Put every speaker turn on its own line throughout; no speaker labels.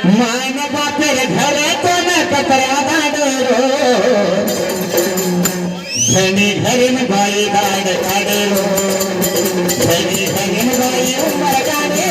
मायने बापेर घरे तो न कतरा दाडो धनी घरी में भाई गाड़ काड़ो धनी घरी में भाई उमर गाड़ो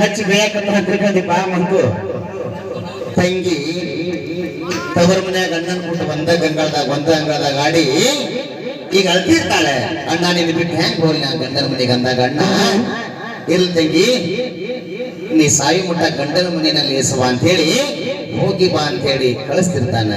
ಹಚ್ಚಿ ಬೇಕಂತ ಹತ್ತಿರಕಂದಿಪ್ಪ ಮಂಕು ತಂಗಿ ತವರ ಮನ್ಯಾಗ ಅಣ್ಣನ ಬಿಟ್ಟು ಒಂದ ಗಂಗಾಳದಾಗ ಗಾಡಿ ಈಗ ಅಳ್ತಿರ್ತಾಳೆ ಅಣ್ಣ ನಿನ್ನ ಬಿಟ್ಟು ಹೆಂಗ್ ಹೋಗ್ಲಿ ನಾ ಗಂಡನ ಮನೆಗೆ ಅಂದಾಗ ಅಣ್ಣ ಇಲ್ ತಂಗಿ ನೀ ಸಾಯಿ ಮುಟ್ಟ ಗಂಡನ ಮನೆಯಲ್ಲಿ ಎಸುವ ಅಂತ ಹೇಳಿ ಹೋಗಿ ಬಾ ಅಂತ ಹೇಳಿ ಕಳಿಸ್ತಿರ್ತಾನ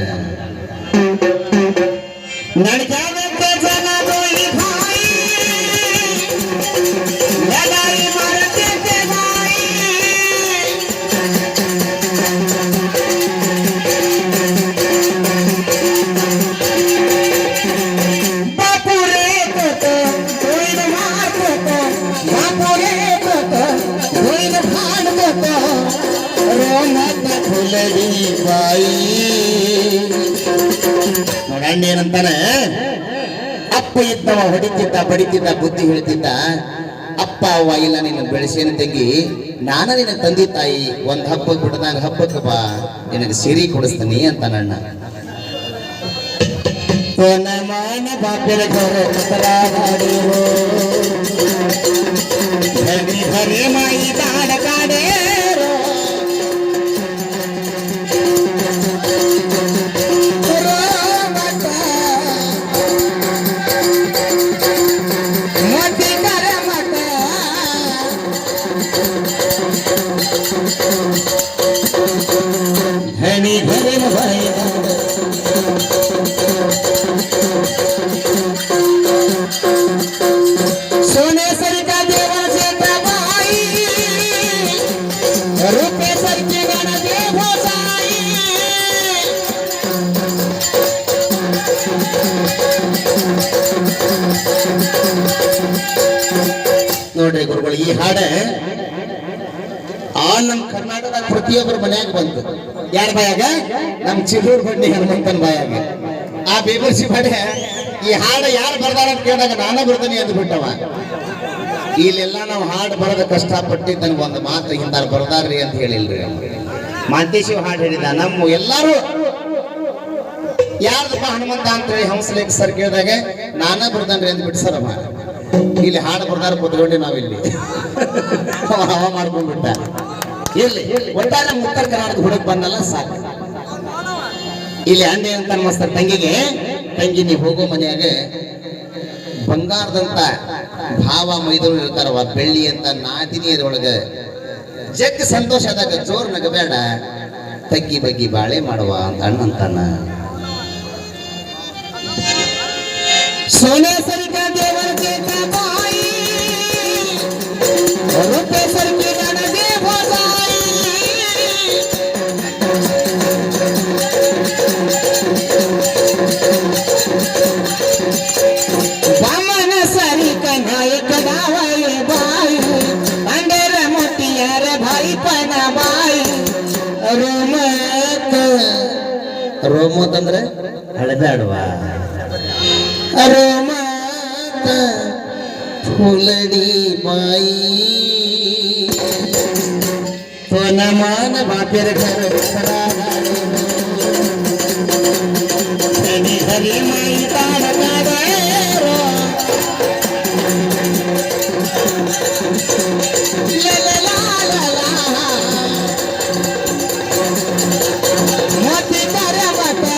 ನೋಡಣ್ಣ ಏನಂತಾನೆ ಅಪ್ಪ ಇದ್ದವ ಹೊಡಿತಿದ್ದ ಬಡಿತಿದ್ದ ಬುದ್ಧಿ ಹೇಳ್ತಿದ್ದ ಅಪ್ಪ ಅವ್ವ ಇಲ್ಲ ನಿನ್ನ ಬೆಳೆಸೇನ ತಂಗಿ ನಾನು ನಿನ್ನ ತಂದೆ ತಾಯಿ ಒಂದ್ ಹಬ್ಬಕ್ಕೆ ಬಿಡದಾಗ ಹಬ್ಬಕ್ಕೆ ಬಾ ನಿನಗೆ ಸೀರೆ ಕೊಡಿಸ್ತೀನಿ ಅಂತ ನನ್ನ ಬಾಪಿರ ಹರಿ ಮಾಯಿ ಕಾಡ ಕಾಡೇ ನೋಡ್ರಿ ಗುರುಗಳು ಈ ಹಾಡ ನಮ್ಮ ಕರ್ನಾಟಕದ ಪ್ರತಿಯೊಬ್ಬರ ಮನ್ಯಾಗ ಬಂತು ಯಾರ ಬಾಯಾಗ ನಮ್ ಚಿಲ್ಲೂರ್ ಬಂಡಿ ಹನುಮಂತನ ಬಾಯಾಗ ಆ ಬೇಬರ್ಸಿ ಬಾಡೆ ಈ ಹಾಡ ಯಾರು ಬರ್ದಾರ ಅಂತ ಕೇಳಿದಾಗ ನಾನೇ ಬರ್ತೀನಿ ಅಂತ ಬಿಟ್ಟವ ಇಲ್ಲೆಲ್ಲ ನಾವು ಹಾಡು ಬರೋದ ಕಷ್ಟಪಟ್ಟಿದ್ದಂಗ ಒಂದು ಮಾತು ಹಿಂದಾರ ಬರ್ದಾರ್ರಿ ಅಂತ ಹೇಳಿಲ್ರಿ ಮಾಂತೇಶಿವ ಹಾಡು ಹೇಳಿದ ನಮ್ಮ ಎಲ್ಲಾರು ಯಾರ್ದಪ್ಪ ಹನುಮಂತ ಅಂತ ಹೇಳಿ ಹಂಸಲೇಖ ಸರ್ ಕೇಳಿದಾಗ ನಾನೇ ಬರ್ದಾನ್ರಿ ಅಂತ ಬಿಟ್ಟು ಸರ್ ಇಲ್ಲಿ ಹಾಡು ಬರ್ದಾರ ಕೂತ್ಕೊಂಡೆ ನಾವಿಲ್ಲಿ ಹವ ಮಾಡ್ಕೊಂಡ್ಬಿಟ್ಟ ಇಲ್ಲಿ ಒಟ್ಟಾರೆ ಉತ್ತರ ಕರ್ನಾಟಕ ಹುಡುಗ ಬಂದಲ್ಲ ಸಾಕು ಇಲ್ಲಿ ಅಂಡೆ ಅಂತ ಮಸ್ತ ತಂಗಿಗೆ ತಂಗಿ ನೀ ಹೋಗೋ ಮನೆಯಾಗ ಬಂಗಾರದಂತ ಭಾವ ಮೈದೂರು ಇರ್ತಾರವ ಬೆಳ್ಳಿ ಅಂತ ನಾದಿನಿ ಅದ್ರೊಳಗ ಜಗ್ ಸಂತೋಷ ಆದಾಗ ಜೋರ್ ನಗಬೇಡ ತಗ್ಗಿ ಬಗ್ಗಿ ಬಾಳೆ ಮಾಡುವ ಅಂತ ಅಣ್ಣಂತಾನ सोने सर का देवर के बाई रुपए सर के गाना दे भोजाई बामन सरी कन्हायक दावाए बाई अंडर मोतियार भाई पना बाई रोमत ಅಂದ್ರೆ ಹಳದಾಡುವ अरोमात फुलड़ी बाई तो नमान बापेर घर हरी माई ताड़ मोती कर बता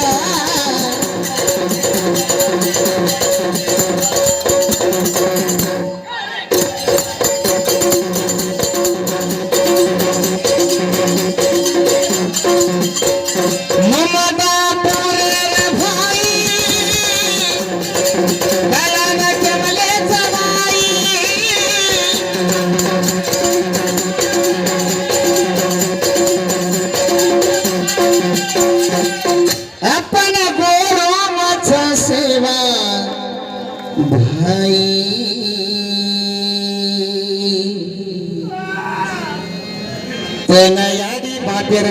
ममदा भाई हाई यादी बातेर